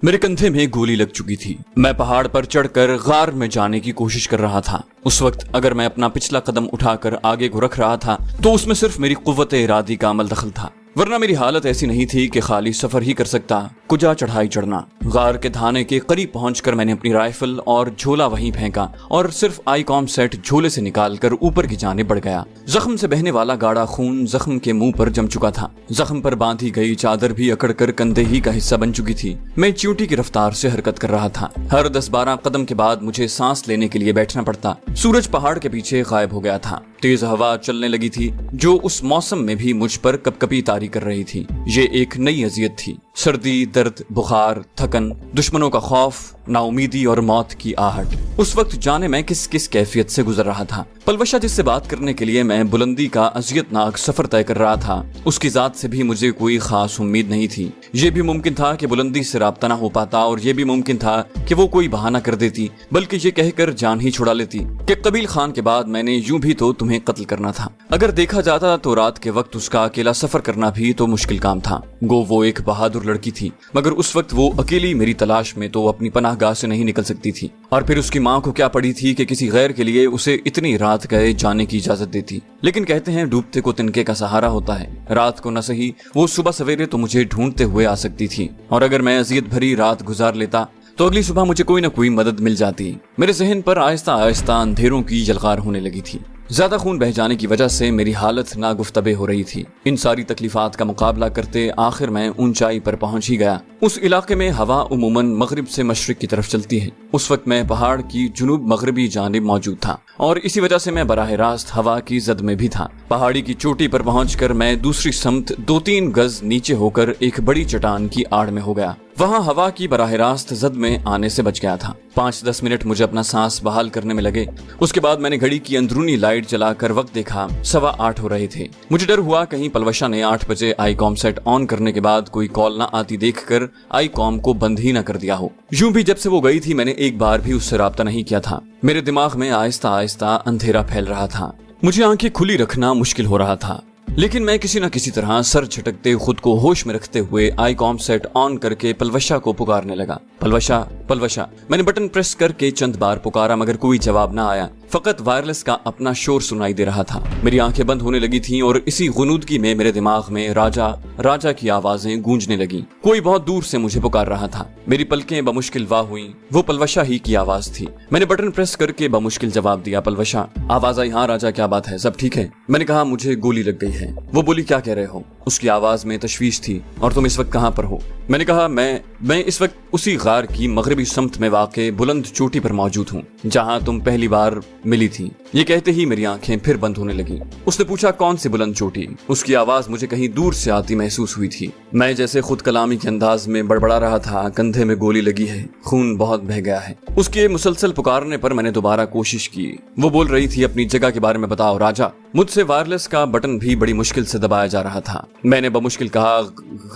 मेरे कंधे में गोली लग चुकी थी। मैं पहाड़ पर चढ़कर गार में जाने की कोशिश कर रहा था। उस वक्त अगर मैं अपना पिछला कदम उठाकर आगे को रख रहा था तो उसमें सिर्फ मेरी कुव्वत इरादी का अमल दखल था, वरना मेरी हालत ऐसी नहीं थी कि खाली सफर ही कर सकता, कुजा चढ़ाई चढ़ना। गार के धाने के करीब पहुंचकर मैंने अपनी राइफल और झोला वहीं फेंका और सिर्फ आईकॉम सेट झोले से निकालकर ऊपर की जाने बढ़ गया। जख्म से बहने वाला गाढ़ा खून जख्म के मुंह पर जम चुका था। जख्म पर बांधी गई चादर भी अकड़कर कंधे ही का हिस्सा बन चुकी थी। मैं चींटी की रफ्तार से हरकत कर रहा था। हर 10-12 कदम के बाद मुझे सांस लेने के लिए बैठना पड़ता। सूरज पहाड़ के पीछे गायब हो गया था। तेज हवा चलने लगी थी जो उस मौसम में भी मुझ पर कपकपी तारी कर रही थी। ये एक नई अजियत थी। सर्दी, दर्द, बुखार, थकन, दुश्मनों का खौफ, नाउमीदी और मौत की आहट। उस वक्त जाने मैं किस किस कैफियत से गुजर रहा था। पलवशा जिससे बात करने के लिए मैं बुलंदी का अजियतनाक सफर तय कर रहा था, उसकी जात से भी मुझे कोई खास उम्मीद नहीं थी। ये भी मुमकिन था कि बुलंदी से राब्ता ना हो पाता और ये भी मुमकिन था कि वो कोई बहाना कर देती, बल्कि ये कहकर जान ही छुड़ा लेती कि कबील खान के बाद मैंने यूं भी तो तुम्हें कत्ल करना था। अगर देखा जाता तो रात के वक्त उसका अकेला सफर करना भी तो मुश्किल काम था। गो वो एक बहादुर लड़की थी, मगर उस वक्त वो अकेली मेरी तलाश में तो अपनी पनाहगाह से नहीं निकल सकती थी। और फिर उसकी माँ को क्या पड़ी थी कि किसी गैर के लिए उसे इतनी रात गए जाने की इजाजत देती। लेकिन कहते हैं डूबते को तिनके का सहारा होता है। रात को न सही वो सुबह सवेरे तो मुझे ढूंढते हुए आ सकती थी, और अगर मैं अजियत भरी रात गुजार लेता तो अगली सुबह मुझे कोई न कोई मदद मिल जाती। मेरे जहन पर आहिस्ता आहिस्ता अंधेरों की जलकार होने लगी थी। ज्यादा खून बह जाने की वजह से मेरी हालत नागुफ्तबे हो रही थी। इन सारी तकलीफात का मुकाबला करते आखिर मैं ऊंचाई पर पहुंच ही गया। उस इलाके में हवा उमूमन मगरिब से मशरिक की तरफ चलती है। उस वक्त मैं पहाड़ की जुनूब मगरबी जानिब मौजूद था और इसी वजह से मैं बराह रास्त हवा की जद में भी था। पहाड़ी की चोटी पर पहुंचकर मैं दूसरी समत 2-3 गज नीचे होकर एक बड़ी चट्टान की आड़ में हो गया। वहां हवा की बराह रास्त जद में आने से बच गया था। 5-10 मिनट मुझे अपना सांस बहाल करने में लगे। उसके बाद मैंने घड़ी की अंदरूनी लाइट जलाकर वक्त देखा, 8:15 हो रहे थे। मुझे डर हुआ कहीं पलवशा ने 8 बजे आईकॉम सेट ऑन करने के बाद कोई कॉल ना आती देखकर आईकॉम को बंद ही ना कर दिया हो। यूं भी जब से वो गई थी मैंने एक बार भी उससे राब्ता नहीं किया था। मेरे दिमाग में आहिस्ता आहिस्ता अंधेरा फैल रहा था। मुझे आंखें खुली रखना मुश्किल हो रहा था, लेकिन मैं किसी न किसी तरह सर झटकते खुद को होश में रखते हुए आईकॉम सेट ऑन करके पलवशा को पुकारने लगा। पलवशा, पलवशा। मैंने बटन प्रेस करके चंद बार पुकारा मगर कोई जवाब ना आया। फकत वायरलेस का अपना शोर सुनाई दे रहा था। मेरी आंखें बंद होने लगी थीं और इसी गुनूदगी में मेरे दिमाग में राजा राजा की आवाजें गूंजने लगी। कोई बहुत दूर से मुझे पुकार रहा था। मेरी पलकें बमुश्किल वाह हुई। वो पलवशा ही की आवाज थी। मैंने बटन प्रेस करके बमुश्किल जवाब दिया, पलवशा। आवाज आई, हाँ राजा, क्या बात है, सब ठीक है? मैंने कहा, मुझे गोली लग गई है। वो बोली, क्या कह रहे हो? उसकी आवाज में तशवीश थी। और तुम इस वक्त कहाँ पर हो? मैंने कहा, मैं इस वक्त उसी गार की मगरबी समत में वाक़े बुलंद चोटी पर मौजूद हूँ जहाँ तुम पहली बार मिली थी। ये कहते ही मेरी आंखें फिर बंद होने लगी। उसने पूछा, कौन सी बुलंद चोटी? उसकी आवाज मुझे कहीं दूर से आती महसूस हुई थी। मैं जैसे खुद कलामी के अंदाज में बड़बड़ा रहा था, कंधे में गोली लगी है, खून बहुत बह गया है। उसके मुसलसल पुकारने पर मैंने दोबारा कोशिश की। वो बोल रही थी, अपनी जगह के बारे में बताओ राजा। मुझसे वायरलेस का बटन भी बड़ी मुश्किल से दबाया जा रहा था। मैंने बमुश्किल कहा,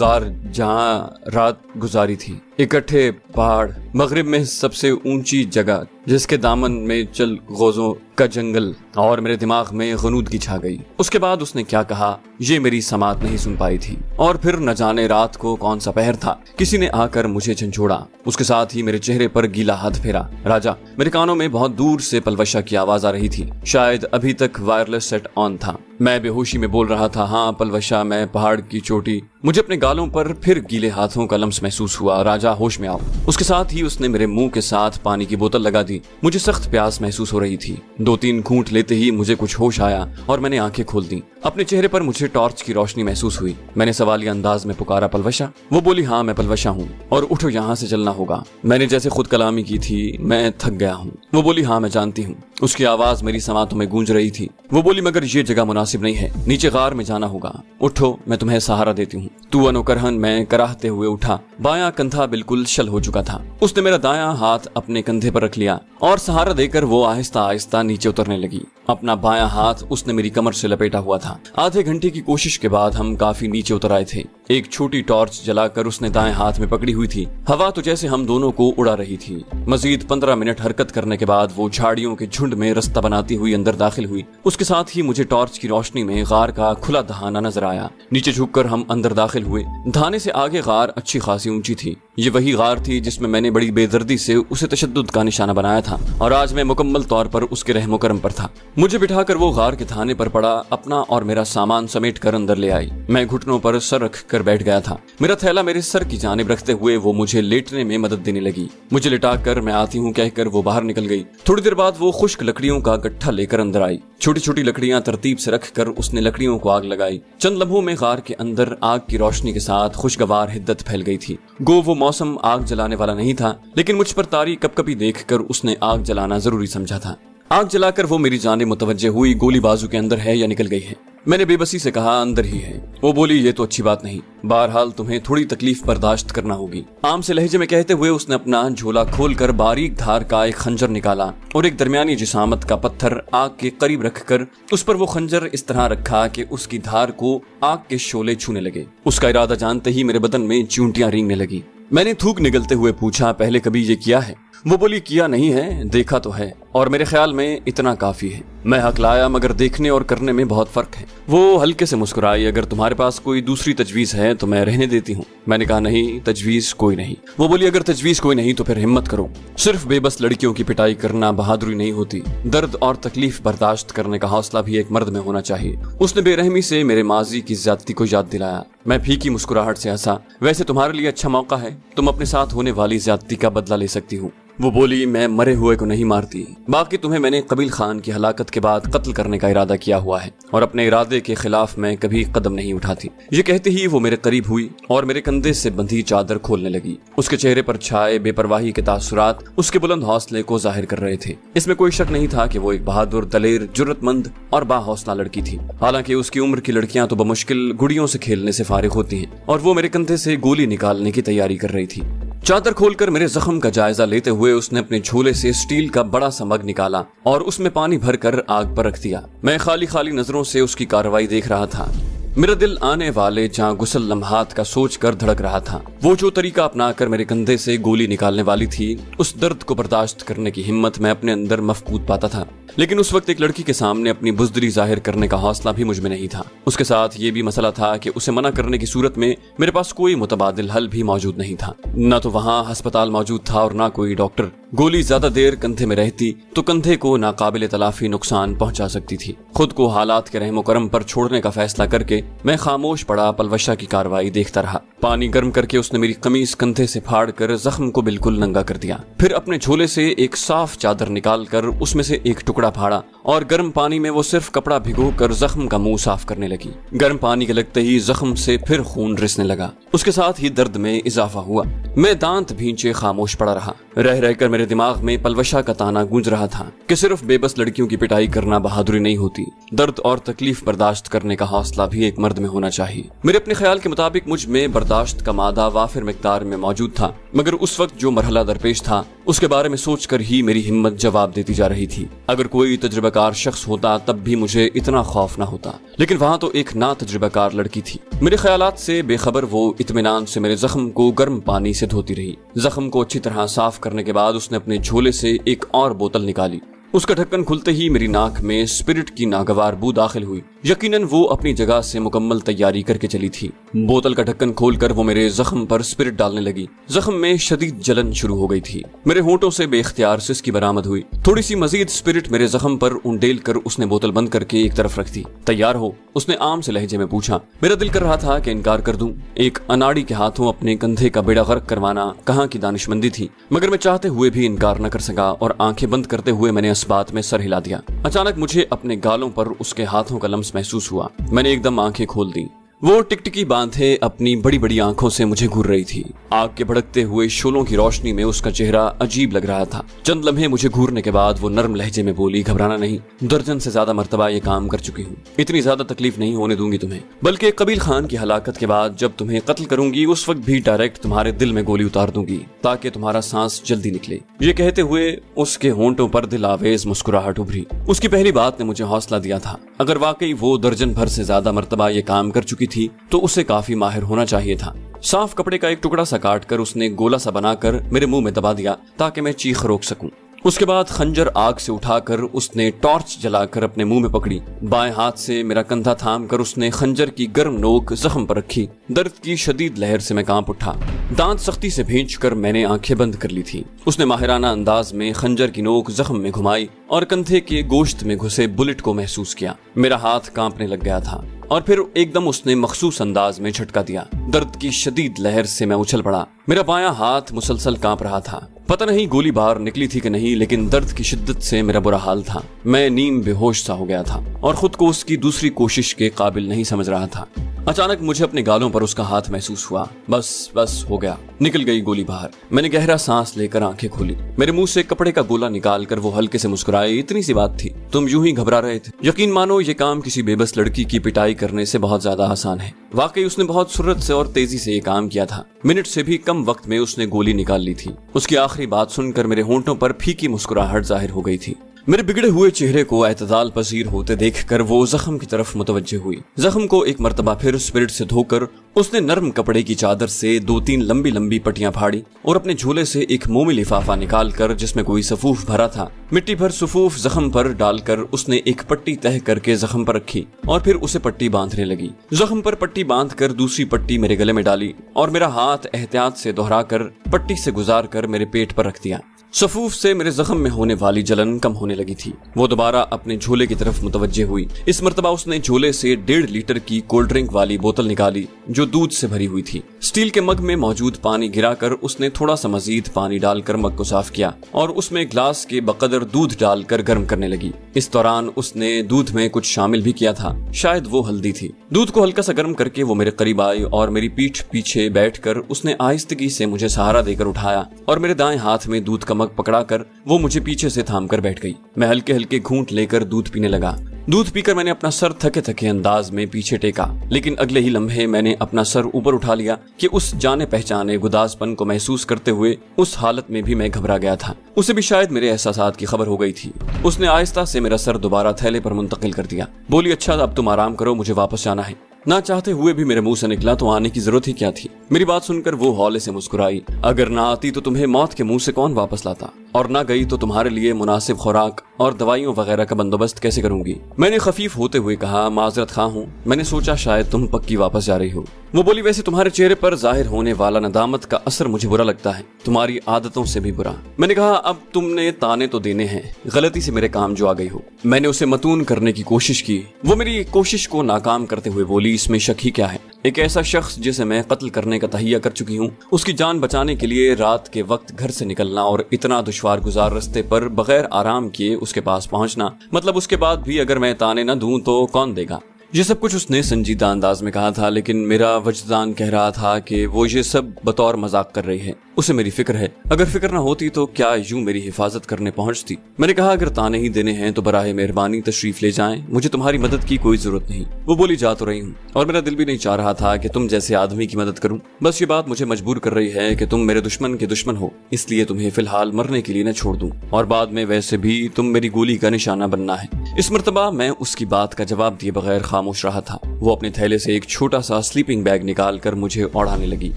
गार जहाँ रात गुजारी थी, इकट्ठे पहाड़, मगरिब में सबसे ऊंची जगह जिसके दामन में चल गोजों का जंगल। और मेरे दिमाग में गनूदगी छा गई। उसके बाद उसने क्या कहा ये मेरी समात नहीं सुन पाई थी। और फिर न जाने रात को कौन सा पहर था, किसी ने आकर मुझे झंझोड़ा। उसके साथ ही मेरे चेहरे पर गीला हाथ फेरा। राजा। मेरे कानों में बहुत दूर से पलवशा की आवाज आ रही थी। शायद अभी तक वायरलेस सेट ऑन था। मैं बेहोशी में बोल रहा था, हाँ पलवशा, मैं पहाड़ की चोटी। मुझे अपने गालों पर फिर गीले हाथों का लम्स महसूस हुआ। राजा, होश में आओ। उसके साथ ही उसने मेरे मुंह के साथ पानी की बोतल लगा दी। मुझे सख्त प्यास महसूस हो रही थी। 2-3 घूंट लेते ही मुझे कुछ होश आया और मैंने आंखें खोल दी। अपने चेहरे पर मुझे टॉर्च की रोशनी महसूस हुई। मैंने सवालिया अंदाज में पुकारा, पलवशा। वो बोली, हाँ मैं पलवशा हूँ और उठो, यहाँ से चलना होगा। मैंने जैसे खुद कलामी की थी, मैं थक गया हूँ। वो बोली, हाँ मैं जानती हूँ। उसकी आवाज मेरी समातों में गूंज रही थी। वो बोली, मगर ये जगह मुनासिब नहीं है, नीचे गार में जाना होगा। उठो, मैं तुम्हें सहारा देती हूँ। तू अनोकरहन मैं कराहते हुए उठा। बायां कंधा बिल्कुल शल हो चुका था। उसने मेरा दायां हाथ अपने कंधे पर रख लिया और सहारा देकर वो आहिस्ता आहिस्ता नीचे उतरने लगी। अपना बायां हाथ उसने मेरी कमर से लपेटा हुआ था। आधे घंटे की कोशिश के बाद हम काफी नीचे उतर आए थे। एक छोटी टॉर्च जलाकर उसने दाएं हाथ में पकड़ी हुई थी। हवा तो जैसे हम दोनों को उड़ा रही थी। मजीद 15 मिनट हरकत करने के बाद वो झाड़ियों के झुंड में रास्ता बनाती हुई अंदर दाखिल हुई। उसके साथ ही मुझे टॉर्च की रोशनी में गार का खुला दहाना नजर आया। नीचे झुककर हम अंदर दाखिल हुए। दहाने से आगे गार अच्छी खासी ऊंची थी। ये वही गार थी जिसमें मैंने बड़ी बेदर्दी से उसे तशद्दुद का निशाना बनाया था और आज मैं मुकम्मल तौर पर उसके रहमो करम पर था। मुझे बिठाकर वो गार के दहाने पर पड़ा, अपना और मेरा सामान समेट कर अंदर ले आई। मैं घुटनों पर सर रख कर बैठ गया था। मेरा थैला मेरे सर की जानिब रखते हुए वो मुझे लेटने में मदद देने लगी। मुझे लिटाकर मैं आती हूँ कहकर वो बाहर निकल गई। थोड़ी देर बाद वो खुश्क लकड़ियों का गट्ठा लेकर अंदर आई। छोटी छोटी लकड़ियां तरतीब से रखकर उसने लकड़ियों को आग लगाई। चंद लम्हों में गार के अंदर आग की रोशनी के साथ खुशगवार हिद्दत फैल गई थी। गो वो मौसम आग जलाने वाला नहीं था, लेकिन मुझ पर तारी कपकपी देखकर उसने आग जलाना जरूरी समझा था। आग जलाकर वो मेरी जानिब मुतवज्जे हुई। गोली बाजू के अंदर है या निकल गई है? मैंने बेबसी से कहा अंदर ही है। वो बोली ये तो अच्छी बात नहीं, बहरहाल तुम्हें थोड़ी तकलीफ बर्दाश्त करना होगी। आम से लहजे में कहते हुए उसने अपना झोला खोलकर बारीक धार का एक खंजर निकाला और एक दरमियानी जिसामत का पत्थर आग के करीब रखकर उस पर वो खंजर इस तरह रखा कि उसकी धार को आग के शोले छूने लगे। उसका इरादा जानते ही मेरे बदन में चूंटियां रेंगने लगी। मैंने थूक निगलते हुए पूछा पहले कभी ये किया है? वो बोली किया नहीं है, देखा तो है और मेरे ख्याल में इतना काफी है। मैं हकलाया मगर देखने और करने में बहुत फर्क है। वो हल्के से मुस्कुराई। अगर तुम्हारे पास कोई दूसरी तजवीज है तो मैं रहने देती हूँ। मैंने कहा नहीं, तजवीज कोई नहीं। वो बोली अगर तजवीज कोई नहीं तो फिर हिम्मत करो। सिर्फ बेबस लड़कियों की पिटाई करना बहादुरी नहीं होती, दर्द और तकलीफ बर्दाश्त करने का हौसला भी एक मर्द में होना चाहिए। उसने बेरहमी से मेरे माजी की ज्यादती को याद दिलाया। मैं फीकी मुस्कुराहट से हंसा। वैसे तुम्हारे लिए अच्छा मौका है, तुम अपने साथ होने वाली ज्यादती का बदला ले सकती हूँ। वो बोली मैं मरे हुए को नहीं मारती, बाकी तुम्हें मैंने कबील खान की हलाकत के बाद कत्ल करने का इरादा किया हुआ है और अपने इरादे के खिलाफ मैं कभी कदम नहीं उठाती। ये कहते ही वो मेरे करीब हुई और मेरे कंधे से बंधी चादर खोलने लगी। उसके चेहरे पर छाए बेपरवाही के तासुरात उसके बुलंद हौसले को जाहिर कर रहे थे। इसमें कोई शक नहीं था कि वो एक बहादुर, दलेर, जुर्रतमंद और बाहौसला लड़की थी। हालांकि उसकी उम्र की लड़कियां तो बमुश्किल गुड़ियों से खेलने से फारिग होती हैं और वो मेरे कंधे से गोली निकालने की तैयारी कर रही थी। चादर खोलकर मेरे जख्म का जायजा लेते हुए उसने अपने झोले से स्टील का बड़ा सा मग निकाला और उसमें पानी भरकर आग पर रख दिया। मैं खाली खाली नजरों से उसकी कार्रवाई देख रहा था। मेरा दिल आने वाले जहाँ गुसल लम्हात का सोच कर धड़क रहा था। वो जो तरीका अपनाकर मेरे कंधे से गोली निकालने वाली थी, उस दर्द को बर्दाश्त करने की हिम्मत मैं अपने अंदर मफकूद पाता था। लेकिन उस वक्त एक लड़की के सामने अपनी बुज़दिली जाहिर करने का हौसला भी मुझ में नहीं था। उसके साथ ये भी मसला था कि उसे मना करने की सूरत में मेरे पास कोई मुतबादिल हल भी मौजूद नहीं था। न तो वहाँ अस्पताल मौजूद था और न कोई डॉक्टर। गोली ज्यादा देर कंधे में रहती तो कंधे को नाकाबिले तलाफी नुकसान पहुंचा सकती थी। खुद को हालात के रहमो करम पर छोड़ने का फैसला करके मैं खामोश पड़ा पलवशा की कार्रवाई देखता रहा। पानी गर्म करके उसने मेरी कमीज कंधे से फाड़ कर जख्म को बिल्कुल नंगा कर दिया। फिर अपने झोले से एक साफ चादर निकाल कर उसमें से एक टुकड़ा फाड़ा और गर्म पानी में वो सिर्फ कपड़ा भिगो कर जख्म का मुंह साफ करने लगी। गर्म पानी के लगते ही जख्म से फिर खून रिसने लगा। उसके साथ ही दर्द में इजाफा हुआ। मैं दांत भींचे खामोश पड़ा रहा। रह रहकर मेरे दिमाग में पलवशा का ताना गूंज रहा था कि सिर्फ बेबस लड़कियों की पिटाई करना बहादुरी नहीं होती, दर्द और तकलीफ बर्दाश्त करने का हौसला भी एक मर्द में होना चाहिए। मेरे अपने ख्याल के मुताबिक मुझ में बर्दाश्त का मादा वाफिर मिकदार में मौजूद था, मगर उस वक्त जो मरहला दरपेश था उसके बारे में सोचकर ही मेरी हिम्मत जवाब देती जा रही थी। अगर कोई तजुर्बाकार शख्स होता तब भी मुझे इतना खौफ न होता, लेकिन वहाँ तो एक ना तजुर्बाकार लड़की थी। मेरे ख्यालात से बेखबर वो इत्मीनान से मेरे जख्म को गर्म पानी से धोती रही। जख्म को अच्छी तरह साफ करने के बाद उसने अपने झोले से एक और बोतल निकाली। उसका ढक्कन खुलते ही मेरी नाक में स्पिरिट की नागवार बू दाखिल हुई। यकीनन वो अपनी जगह से मुकम्मल तैयारी करके चली थी। बोतल का ढक्कन खोलकर वो मेरे जख्म पर स्पिरिट डालने लगी। जख्म में शदीद जलन शुरू हो गई थी। मेरे होंठों से बेख्तियार सिसकी बरामद हुई। थोड़ी सी मजीद स्पिरिट मेरे जख्म पर उंडेल कर उसने बोतल बंद करके एक तरफ रख दी। तैयार हो? उसने आम से लहजे में पूछा। मेरा दिल कर रहा था कि इनकार कर दूं। एक अनाड़ी के हाथों अपने कंधे का बेड़ा गर्क करवाना कहाँ की दानिशमंदी थी, मगर मैं चाहते हुए भी इनकार न कर सका और आंखें बंद करते हुए मैंने इस बात में सर हिला दिया। अचानक मुझे अपने गालों पर उसके हाथों का लम्स महसूस हुआ। मैंने एकदम आंखें खोल दी। वो टिकटिकी बांधे अपनी बड़ी बड़ी आंखों से मुझे घूर रही थी। आग के भड़कते हुए शोलों की रोशनी में उसका चेहरा अजीब लग रहा था। चंद लम्हे मुझे घूरने के बाद वो नरम लहजे में बोली, घबराना नहीं, दर्जन से ज्यादा मर्तबा ये काम कर चुकी हूँ। इतनी ज्यादा तकलीफ नहीं होने दूंगी तुम्हें, बल्कि कबील खान की हलाकत के बाद जब तुम्हें कत्ल करूंगी उस वक्त भी डायरेक्ट तुम्हारे दिल में गोली उतार दूंगी ताकि तुम्हारा सांस जल्दी निकले। ये कहते हुए उसके होंठों पर दिल आवेज मुस्कुराहट उभरी। उसकी पहली बात ने मुझे हौसला दिया था। अगर वाकई वो दर्जन भर से ज्यादा मर्तबा ये काम कर चुकी चुकी थी तो उसे काफी माहिर होना चाहिए था। साफ कपड़े का एक टुकड़ा सा काट कर उसने गोला सा बनाकर मेरे मुंह में दबा दिया ताकि मैं चीख रोक सकूं। उसके बाद खंजर आग से उठाकर उसने टॉर्च जलाकर अपने मुंह में पकड़ी। बाएं हाथ से मेरा कंधा थाम कर उसने खंजर की गर्म नोक जख्म पर रखी। दर्द की शदीद लहर से मैं कांप उठा। दांत सख्ती से भींचकर मैंने आंखें बंद कर ली थी। उसने माहिराना अंदाज में खंजर की नोक जख्म में घुमाई और कंधे के गोश्त में घुसे बुलेट को महसूस किया। मेरा हाथ कांपने लग गया था और फिर एकदम उसने मखसूस अंदाज में झटका दिया। दर्द की शदीद लहर से मैं उछल पड़ा। मेरा बायां हाथ मुसलसल कांप रहा था। पता नहीं गोली बाहर निकली थी कि नहीं, लेकिन दर्द की शिद्दत से मेरा बुरा हाल था। मैं नीम बेहोश सा हो गया था और खुद को उसकी दूसरी कोशिश के काबिल नहीं समझ रहा था। अचानक मुझे अपने गालों पर उसका हाथ महसूस हुआ। बस हो गया, निकल गई गोली बाहर। मैंने गहरा सांस लेकर आंखें खोली। मेरे मुंह से कपड़े का गोला निकालकर वो हल्के से मुस्कुराए। इतनी सी बात थी, तुम यूं ही घबरा रहे थे। यकीन मानो ये काम किसी बेबस लड़की की पिटाई करने से बहुत ज्यादा आसान है। वाकई उसने बहुत सुर्रत से और तेजी से ये काम किया था। मिनट से भी कम वक्त में उसने गोली निकाल ली थी। उसकी आखिरी बात सुनकर मेरे होंठों पर फीकी मुस्कुराहट जाहिर हो गई थी। मेरे बिगड़े हुए चेहरे को एतदाल पसीर होते देखकर वो जख्म की तरफ मुतवज्जे हुई। जख्म को एक मर्तबा फिर स्पिरिट से धोकर उसने नरम कपड़े की चादर से 2-3 लंबी लंबी पट्टियां फाड़ी और अपने झोले से एक मोमी लिफाफा निकालकर जिसमें कोई सफूफ भरा था, मिट्टी भर सफूफ जख्म पर डालकर उसने एक पट्टी तह करके जख्म पर रखी और फिर उसे पट्टी बांधने लगी। जख्म पर पट्टी बांधकर दूसरी पट्टी मेरे गले में डाली और मेरा हाथ एहतियात से दोहराकर पट्टी से गुजार कर मेरे पेट पर रख दिया। सफूफ से मेरे जख्म में होने वाली जलन कम होने लगी थी। वो दोबारा अपने झोले की तरफ मुतवज्जे हुई। इस मर्तबा उसने झोले से 1.5 लीटर की कोल्ड ड्रिंक वाली बोतल निकाली जो दूध से भरी हुई थी। स्टील के मग में मौजूद पानी गिराकर उसने थोड़ा सा मजीद पानी डालकर मग को साफ किया और उसमें ग्लास के बकदर दूध डालकर गर्म करने लगी। इस दौरान उसने दूध में कुछ शामिल भी किया था, शायद वो हल्दी थी। दूध को हल्का सा गर्म करके वो मेरे करीब आई और मेरी पीठ पीछे बैठकर उसने आहिस्तगी से मुझे सहारा देकर उठाया और मेरे दाएं हाथ में दूध का मग पकड़ाकर वो मुझे पीछे से थाम कर बैठ गई। मैं हल्के हल्के घूंट लेकर दूध पीने लगा। दूध पीकर मैंने अपना सर थके थके अंदाज में पीछे टेका, लेकिन अगले ही लम्हे मैंने अपना सर ऊपर उठा लिया कि उस जाने पहचाने गुदासपन को महसूस करते हुए उस हालत में भी मैं घबरा गया था। उसे भी शायद मेरे एहसासात की खबर हो गई थी। उसने आहिस्ता से मेरा सर दोबारा थैले पर मुंतकिल कर दिया। बोली, अच्छा अब तुम आराम करो, मुझे वापस जाना है। ना चाहते हुए भी मेरे मुंह से निकला, तो आने की जरूरत ही क्या थी। मेरी बात सुनकर वो हौले से मुस्कुराई। अगर ना आती तो तुम्हें मौत के मुंह से कौन वापस लाता, और ना गई तो तुम्हारे लिए मुनासिब खुराक और दवाइयों वगैरह का बंदोबस्त कैसे करूंगी। मैंने खफीफ होते हुए कहा, माजरत खां हूँ, मैंने सोचा शायद तुम पक्की वापस जा रही हो। वो बोली, वैसे तुम्हारे चेहरे पर जाहिर होने वाला नदामत का असर मुझे बुरा लगता है, तुम्हारी आदतों से भी बुरा। मैंने कहा, अब तुमने ताने तो देने हैं, गलती से मेरे काम जो आ गई हो। मैंने उसे मतून करने की कोशिश की। वो मेरी कोशिश को नाकाम करते हुए बोली, इसमें शक ही क्या है। एक ऐसा शख्स जिसे मैं कत्ल करने का तहिया कर चुकी हूँ, उसकी जान बचाने के लिए रात के वक्त घर से निकलना और इतना दुश्वार गुजार रास्ते पर बगैर आराम किए उसके पास पहुँचना, मतलब उसके बाद भी अगर मैं ताने न दूं तो कौन देगा। ये सब कुछ उसने संजीदा अंदाज में कहा था, लेकिन मेरा वजदान कह रहा था कि वो ये सब बतौर मजाक कर रही है। उसे मेरी फिक्र है। अगर फिक्र न होती तो क्या यूं मेरी हिफाजत करने पहुंचती। मैंने कहा, अगर ताने ही देने हैं तो बराए मेहरबानी तशरीफ ले जाएं, मुझे तुम्हारी मदद की कोई जरूरत नहीं। वो बोली, जा तो रही हूँ और मेरा दिल भी नहीं चाह रहा था कि तुम जैसे आदमी की मदद करूं। बस ये बात मुझे मजबूर कर रही है कि तुम मेरे दुश्मन के दुश्मन हो, इसलिए तुम्हें फिलहाल मरने के लिए न छोड़ दूं, और बाद में वैसे भी तुम मेरी गोली का निशाना बनना है। इस मर्तबा मैं उसकी बात का जवाब दिए बगैर खामोश रहा था। वो अपने थैले से एक छोटा सा स्लीपिंग बैग निकाल कर मुझे ओढ़ाने लगी।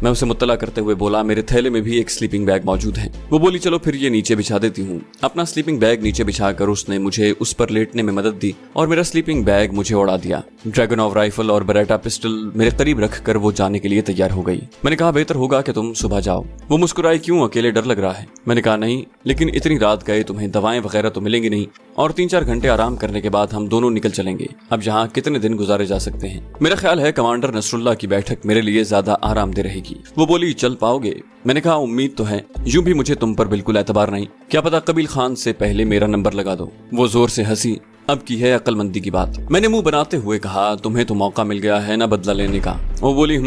मैं उसे मुत्तला करते हुए बोला, मेरे थैले में भी एक स्लीपिंग बैग मौजूद है। वो बोली, चलो फिर ये नीचे बिछा देती हूँ। अपना स्लीपिंग बैग नीचे बिछाकर उसने मुझे उस पर लेटने में मदद दी और मेरा स्लीपिंग बैग मुझे उड़ा दिया। ड्रैगनोव राइफल और बेरेटा पिस्टल मेरे करीब रखकर वो जाने के लिए तैयार हो गई। मैंने कहा, बेहतर होगा कि तुम सुबह जाओ। वो मुस्कुराई, क्यों, अकेले डर लग रहा है। मैंने कहा, नहीं, लेकिन इतनी रात गए तुम्हें दवाएं वगैरह तो मिलेंगी नहीं, और 3-4 घंटे आराम करने के बाद हम दोनों निकल चलेंगे। अब यहाँ कितने दिन गुजारे जा सकते हैं। मेरा ख्याल है कमांडर नसरुल्लाह की बैठक मेरे लिए ज्यादा आरामदेह रहेगी। वो बोली, चल पाओगे। मैंने कहा, उम्मीद तो है, यूं भी मुझे तुम पर बिल्कुल एतबार नहीं, क्या पता कबील खान से पहले मेरा नंबर लगा दो। वो जोर से हंसी, अब की है अक्लमंदी की बात। मैंने मुंह बनाते हुए कहा, तुम्हें तो मौका मिल गया है ना बदला लेने का। वो बोली,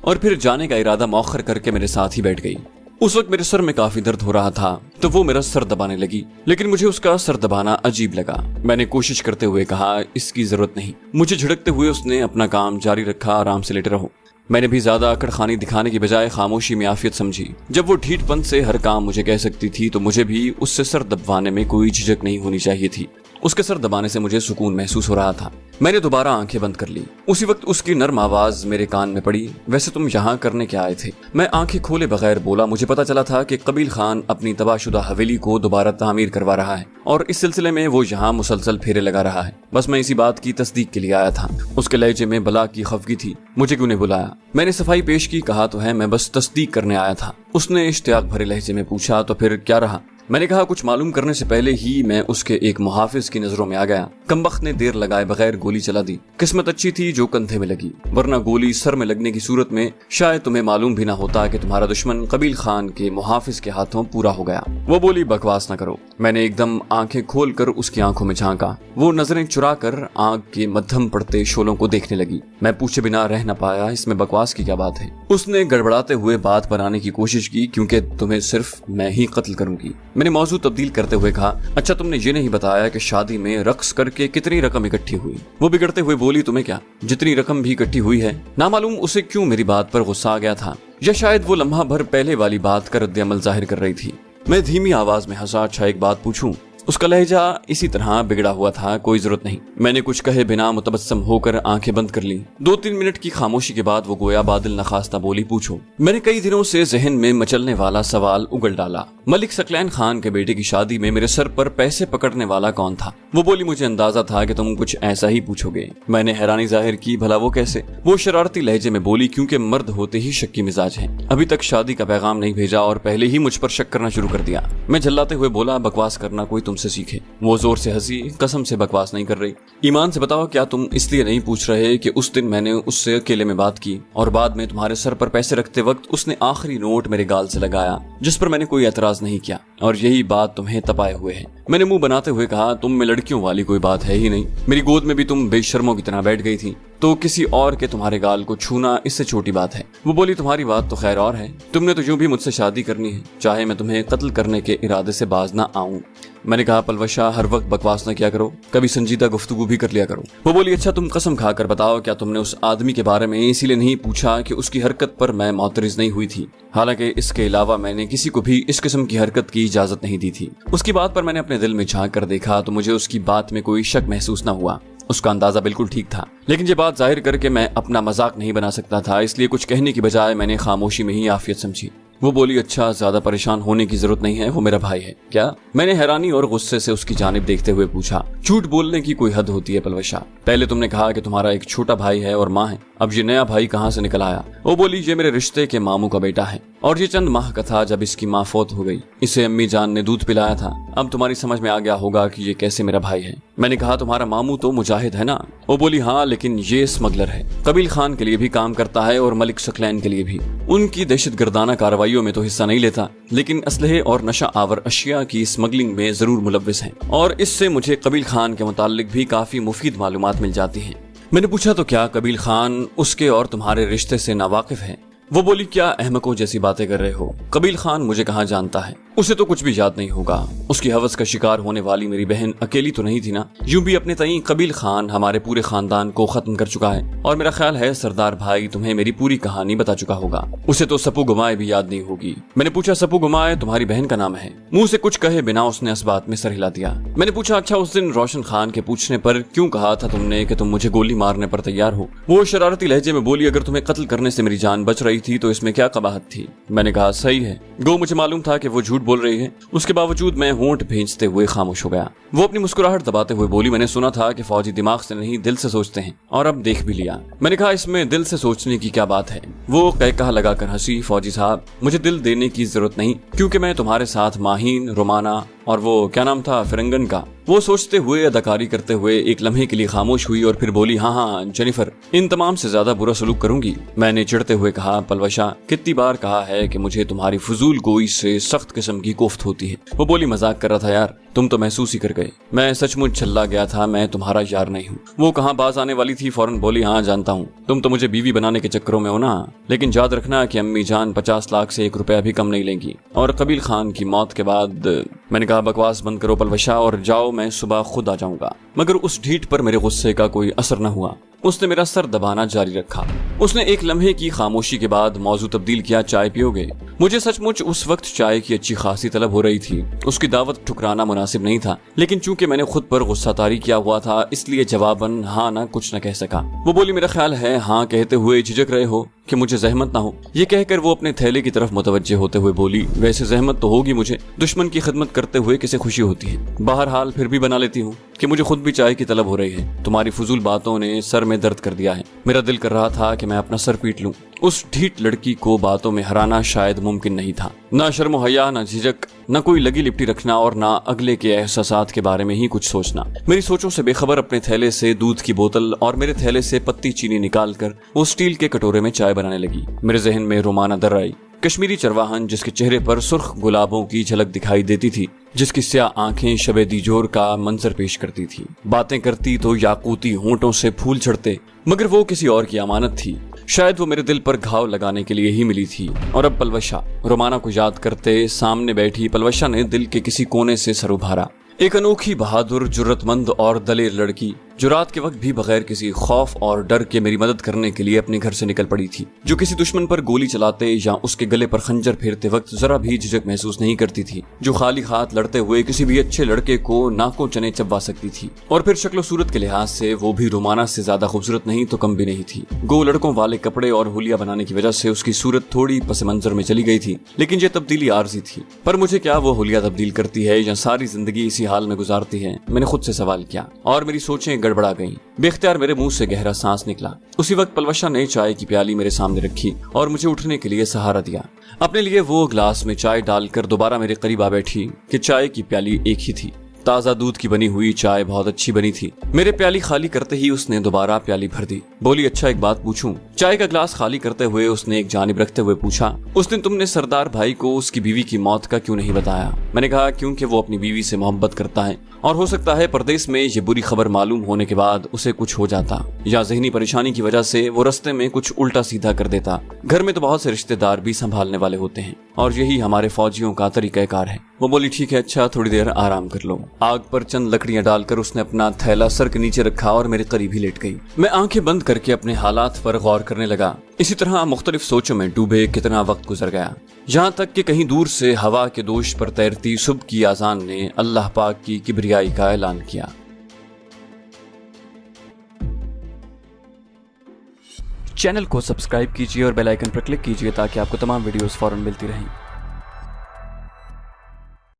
और फिर जाने का इरादा मौखर करके मेरे साथ ही बैठ गई। उस वक्त मेरे सर में काफी दर्द हो रहा था, तो वो मेरा सर दबाने लगी, लेकिन मुझे उसका सर दबाना अजीब लगा। मैंने कोशिश करते हुए कहा, इसकी जरूरत नहीं। मुझे झिड़कते हुए उसने अपना काम जारी रखा, आराम से लेटे रहो। मैंने भी ज्यादा अकड़खानी दिखाने की बजाय खामोशी में आफियत समझी। जब वो ढीठपन से हर काम मुझे कह सकती थी, तो मुझे भी उससे सर दबवाने में कोई झिझक नहीं होनी चाहिए थी। उसके सर दबाने से मुझे सुकून महसूस हो रहा था। मैंने दोबारा आंखें बंद कर ली। उसी वक्त उसकी नर्म आवाज मेरे कान में पड़ी, वैसे तुम यहाँ करने क्या आए थे? मैं आंखें खोले बगैर बोला, मुझे पता चला था कि कबील खान अपनी तबाहशुदा हवेली को दोबारा तामीर करवा रहा है और इस सिलसिले में वो यहाँ मुसलसल फेरे लगा रहा है। बस मैं इसी बात की तस्दीक के लिए आया था। उसके लहजे में बला की खफगी थी। मुझे क्यों नहीं बुलाया? मैंने सफाई पेश की, कहा तो है मैं बस तस्दीक करने आया था। उसने इश्तियाक भरे लहजे में पूछा, तो फिर क्या रहा? मैंने कहा कुछ मालूम करने से पहले ही मैं उसके एक मुहाफिज की नजरों में आ गया। कमबख्त ने देर लगाए बगैर गोली चला दी। किस्मत अच्छी थी जो कंधे में लगी, वरना गोली सर में लगने की सूरत में शायद तुम्हें मालूम भी ना होता कि तुम्हारा दुश्मन कबील खान के मुहाफिज के हाथों पूरा हो गया। वो बोली, बकवास न करो। मैंने एकदम आंखें खोलकर उसकी आंखों में झांका। वो नजरें चुरा कर आग के मध्यम पड़ते शोलों को देखने लगी। मैं पूछे बिना रह न पाया, इसमें बकवास की क्या बात है? उसने गड़बड़ाते हुए बात बनाने की कोशिश की, क्योंकि तुम्हें सिर्फ मैं ही कत्ल करूंगी। मैंने मौजू तब्दील करते हुए कहा, अच्छा तुमने ये नहीं बताया कि शादी में रक्स करके कितनी रकम इकट्ठी हुई? वो बिगड़ते हुए बोली, तुम्हें क्या, जितनी रकम भी इकट्ठी हुई है। ना मालूम उसे क्यों मेरी बात पर गुस्सा आ गया था, या शायद वो लम्हा भर पहले वाली बात का रद्द अमल जाहिर कर रही थी। मैं धीमी आवाज में हंसा, अच्छा एक बात पूछूं? उसका लहजा इसी तरह बिगड़ा हुआ था, कोई जरूरत नहीं। मैंने कुछ कहे बिना मुतबस्सम होकर आंखें बंद कर ली। 2-3 मिनट की खामोशी के बाद वो गोया बादल नखास्ता बोली, पूछो। मैंने कई दिनों से जहन में मचलने वाला सवाल उगल डाला, मलिक सकलैन खान के बेटे की शादी में मेरे सर पर पैसे पकड़ने वाला कौन था? वो बोली, मुझे अंदाजा था कि तुम कुछ ऐसा ही पूछोगे। मैंने हैरानी जाहिर की, भला वो कैसे? वो शरारती लहजे में बोली, क्योंकि मर्द होते ही शक्की मिजाज हैं। अभी तक शादी का पैगाम नहीं भेजा और पहले ही मुझ पर शक करना शुरू कर दिया। मैं झल्लाते हुए बोला, बकवास करना कोई तुमसे सीखे। वो जोर से हंसी, कसम से बकवास नहीं कर रही। ईमान से बताओ, क्या तुम इसलिए नहीं पूछ रहे कि उस दिन मैंने उससे अकेले में बात की और बाद में तुम्हारे सर पर पैसे रखते वक्त उसने आखिरी नोट मेरे गाल से लगाया, जिस पर मैंने कोई एतराज नहीं किया, और यही बात तुम्हें तपाए हुए है। मैंने मुंह बनाते हुए कहा, तुम में लड़कियों वाली कोई बात है ही नहीं। मेरी गोद में भी तुम बेशर्मों की तरह बैठ गई थी, तो किसी और के तुम्हारे गाल को छूना इससे छोटी बात है। वो बोली, तुम्हारी बात तो खैर और है। तुमने तो यूं भी मुझसे शादी करनी है, चाहे मैं तुम्हें कत्ल करने के इरादे से बाज ना आऊं। मैंने कहा, पलवशा हर वक्त बकवास न किया करो, कभी संजीदा गुफ्तगू भी कर लिया करो। वो बोली, अच्छा तुम कसम खाकर बताओ, क्या तुमने उस आदमी के बारे में इसीलिए नहीं पूछा कि उसकी हरकत पर मैं मोतरिज नहीं हुई थी? हालांकि इसके अलावा मैंने किसी को भी इस किस्म की हरकत की इजाजत नहीं दी थी। उसकी बात पर मैंने अपने दिल में झांक कर देखा तो मुझे उसकी बात में कोई शक महसूस न हुआ। उसका अंदाजा बिल्कुल ठीक था, लेकिन ये बात जाहिर करके मैं अपना मजाक नहीं बना सकता था, इसलिए कुछ कहने की बजाय मैंने खामोशी में ही आफियत समझी। वो बोली, अच्छा ज्यादा परेशान होने की जरूरत नहीं है, वो मेरा भाई है। क्या? मैंने हैरानी और गुस्से से उसकी जानिब देखते हुए पूछा। झूठ बोलने की कोई हद होती है पलवशा। पहले तुमने कहा कि तुम्हारा एक छोटा भाई है और माँ है, अब ये नया भाई कहाँ से निकल आया? वो बोली, ये मेरे रिश्ते के मामू का बेटा है और ये चंद माह का था जब इसकी माँ फौत हो गई। इसे अम्मी जान ने दूध पिलाया था। अब तुम्हारी समझ में आ गया होगा कि ये कैसे मेरा भाई है। मैंने कहा, तुम्हारा मामू तो मुजाहिद है ना? वो बोली, हाँ, लेकिन ये स्मगलर है। कबील खान के लिए भी काम करता है और मलिक सकलैन के लिए भी। उनकी दहशतगर्दाना कार्रवाइयों में तो हिस्सा नहीं लेता, लेकिन असलहे और नशा आवर अशिया की स्मगलिंग में जरूर मुलव्विस है, और इससे मुझे कबील खान के मुताल्लिक भी काफी मुफीद मालूमात मिल जाती हैं। मैंने पूछा, तो क्या कबील खान उसके और तुम्हारे रिश्ते से नावाकिफ है? वो बोली, क्या अहमकों जैसी बातें कर रहे हो? कबील खान मुझे कहाँ जानता है? उसे तो कुछ भी याद नहीं होगा। उसकी हवस का शिकार होने वाली मेरी बहन अकेली तो नहीं थी ना। यूं भी अपने तई कबील खान हमारे पूरे खानदान को खत्म कर चुका है, और मेरा ख्याल है सरदार भाई तुम्हें मेरी पूरी कहानी बता चुका होगा। उसे तो सपू गुमाए भी याद नहीं होगी। मैंने पूछा, सपू गुमाए तुम्हारी बहन का नाम है? मुंह से कुछ कहे बिना उसने इस बात में सर हिला दिया। मैंने पूछा, अच्छा उस दिन रोशन खान के पूछने पर क्यों कहा था तुमने कि तुम मुझे गोली मारने पर तैयार हो? वो शरारती लहजे में बोली, अगर तुम्हें कत्ल करने से मेरी जान बच रही थी तो इसमें क्या कबाहत थी? मैंने कहा, सही है। गो मुझे मालूम था कि वो झूठ बोल रही है, उसके बावजूद मैं होंठ भींचते हुए खामोश हो गया। वो अपनी मुस्कुराहट दबाते हुए बोली, मैंने सुना था कि फौजी दिमाग से नहीं दिल से सोचते हैं, और अब देख भी लिया। मैंने कहा, इसमें दिल से सोचने की क्या बात है? वो कहकहा लगाकर हंसी, फौजी साहब मुझे दिल देने की जरूरत नहीं, क्योंकि मैं तुम्हारे साथ माहीन, रोमाना और वो क्या नाम था फिरंगन का। वो सोचते हुए अदाकारी करते हुए एक लम्हे के लिए खामोश हुई और फिर बोली, हाँ हाँ जेनिफर, इन तमाम से ज्यादा बुरा सलूक करूंगी। मैंने चिढ़ते हुए कहा, पलवशा कितनी बार कहा है कि मुझे तुम्हारी फजूल गोई से सख्त किस्म की कोफ्त होती है। वो बोली, मजाक कर रहा था यार, तुम तो महसूस ही कर गए। मैं सचमुच छल्ला गया था, मैं तुम्हारा यार नहीं हूँ। वो कहाँ बाज आने वाली थी, फौरन बोली, हाँ जानता हूँ, तुम तो मुझे बीवी बनाने के चक्करों में हो ना, लेकिन याद रखना कि अम्मी जान 50 लाख से 1 रुपया भी कम नहीं लेंगी, और कबील खान की मौत के बाद। मैंने कहा, बकवास बंद करो पलवशा और जाओ, मैं सुबह खुद आ जाऊंगा। मगर उस ढीठ पर मेरे गुस्से का कोई असर न हुआ। اس نے میرا سر دبانا جاری رکھا۔ اس نے ایک لمحے کی خاموشی کے بعد موضوع تبدیل کیا، چائے پیو گے؟ مجھے سچ مچ اس وقت چائے کی اچھی خاصی طلب ہو رہی تھی۔ اس کی دعوت ٹھکرانا مناسب نہیں تھا، لیکن چونکہ میں نے خود پر غصہ طاری کیا ہوا تھا اس لیے جواباً ہاں نہ کچھ نہ کہہ سکا۔ وہ بولی میرا خیال ہے ہاں کہتے ہوئے جھجک رہے ہو کہ مجھے زحمت نہ ہو۔ یہ کہہ کر وہ اپنے تھیلے کی طرف متوجہ ہوتے ہوئے بولی ویسے زحمت تو ہوگی، مجھے دشمن کی خدمت کرتے ہوئے کسے خوشی ہوتی ہے؟ بہرحال پھر بھی بنا لیتی ہوں کہ مجھے خود بھی چائے کی طلب ہو رہی ہے۔ تمہاری فضول باتوں نے سر میں درد کر دیا ہے۔ میرا دل کر رہا تھا کہ میں اپنا سر پیٹ لوں۔ اس ڈھیٹ لڑکی کو باتوں میں ہرانا شاید ممکن نہیں تھا۔ نہ شرم و حیا، نہ جھجک، نہ کوئی لگی لپٹی رکھنا اور نہ اگلے کے احساسات کے بارے میں ہی کچھ سوچنا۔ میری سوچوں سے بے خبر اپنے تھیلے سے دودھ کی بوتل اور میرے تھیلے سے پتی چینی نکال کر وہ اسٹیل کے کٹورے میں چائے بنانے لگی۔ میرے ذہن میں رومانہ در آئی، کشمیری چرواہن جس کے چہرے پر سرخ گلابوں کی جھلک دکھائی دیتی تھی، جس کی سیاہ آنکھیں شب دیجور کا منظر پیش کرتی تھی۔ باتیں کرتی تو یاقوتی ہونٹوں سے پھول چھڑتے، مگر وہ کسی اور کی امانت تھی۔ شاید وہ میرے دل پر گھاؤ لگانے کے لیے ہی ملی تھی۔ اور اب پلوشا، رومانہ کو یاد کرتے سامنے بیٹھی پلوشا نے دل کے کسی کونے سے سر ابھارا۔ ایک انوکھی، بہادر، جرت مند اور دلیر لڑکی جو رات کے وقت بھی بغیر کسی خوف اور ڈر کے میری مدد کرنے کے لیے اپنے گھر سے نکل پڑی تھی، جو کسی دشمن پر گولی چلاتے یا اس کے گلے پر خنجر پھیرتے وقت ذرا بھی جھجک محسوس نہیں کرتی تھی، جو خالی ہاتھ لڑتے ہوئے کسی بھی اچھے لڑکے کو ناکوں چنے چبوا سکتی تھی، اور پھر شکل و صورت کے لحاظ سے وہ بھی رومانہ سے زیادہ خوبصورت نہیں تو کم بھی نہیں تھی۔ گو لڑکوں والے کپڑے اور ہولیا بنانے کی وجہ سے اس کی صورت تھوڑی پس منظر میں چلی گئی تھی، لیکن یہ تبدیلی عارضی تھی۔ پر مجھے کیا وہ ہولیا تبدیل کرتی ہے یا ساری زندگی اسی حال میں گزارتی ہے؟ میں نے خود سے سوال کیا اور میری سوچیں گڑبڑا گئیں۔ بے اختیار میرے منہ سے گہرا سانس نکلا۔ اسی وقت پلوشا نے چائے کی پیالی میرے سامنے رکھی اور مجھے اٹھنے کے لیے سہارا دیا۔ اپنے لیے وہ گلاس میں چائے ڈال کر دوبارہ میرے قریب آ بیٹھی کہ چائے کی پیالی ایک ہی تھی۔ تازہ دودھ کی بنی ہوئی چائے بہت اچھی بنی تھی۔ میرے پیالی خالی کرتے ہی اس نے دوبارہ پیالی بھر دی۔ بولی اچھا ایک بات پوچھوں؟ چائے کا گلاس خالی کرتے ہوئے اس نے ایک جانب رکھتے ہوئے پوچھا، اس دن تم نے سردار بھائی کو اس کی بیوی کی موت کا کیوں نہیں بتایا؟ میں نے کہا کیونکہ وہ اپنی بیوی سے محبت کرتا ہے اور ہو سکتا ہے پردیس میں یہ بری خبر معلوم ہونے کے بعد اسے کچھ ہو جاتا یا ذہنی پریشانی کی وجہ سے وہ رستے میں کچھ الٹا سیدھا کر دیتا۔ گھر میں تو بہت سے رشتہ دار بھی سنبھالنے والے ہوتے ہیں اور یہی ہمارے فوجیوں کا طریقہ کار ہے۔ وہ بولی ٹھیک ہے، اچھا تھوڑی دیر آرام کر لو۔ آگ پر چند لکڑیاں ڈال کر اس نے اپنا تھیلا سر کے نیچے رکھا اور میرے قریب ہی لیٹ گئی۔ میں آنکھیں بند کر کے اپنے حالات پر غور کرنے لگا۔ اسی طرح مختلف سوچوں میں ڈوبے کتنا وقت گزر گیا، جہاں تک کہ کہیں دور سے ہوا کے دوش پر تیرتی صبح کی اذان نے اللہ پاک کی کبریائی کا اعلان کیا۔ چینل کو سبسکرائب کیجیے اور بیل آئیکن پر کلک کیجیے تاکہ آپ کو تمام ویڈیوز فوراً ملتی رہیں۔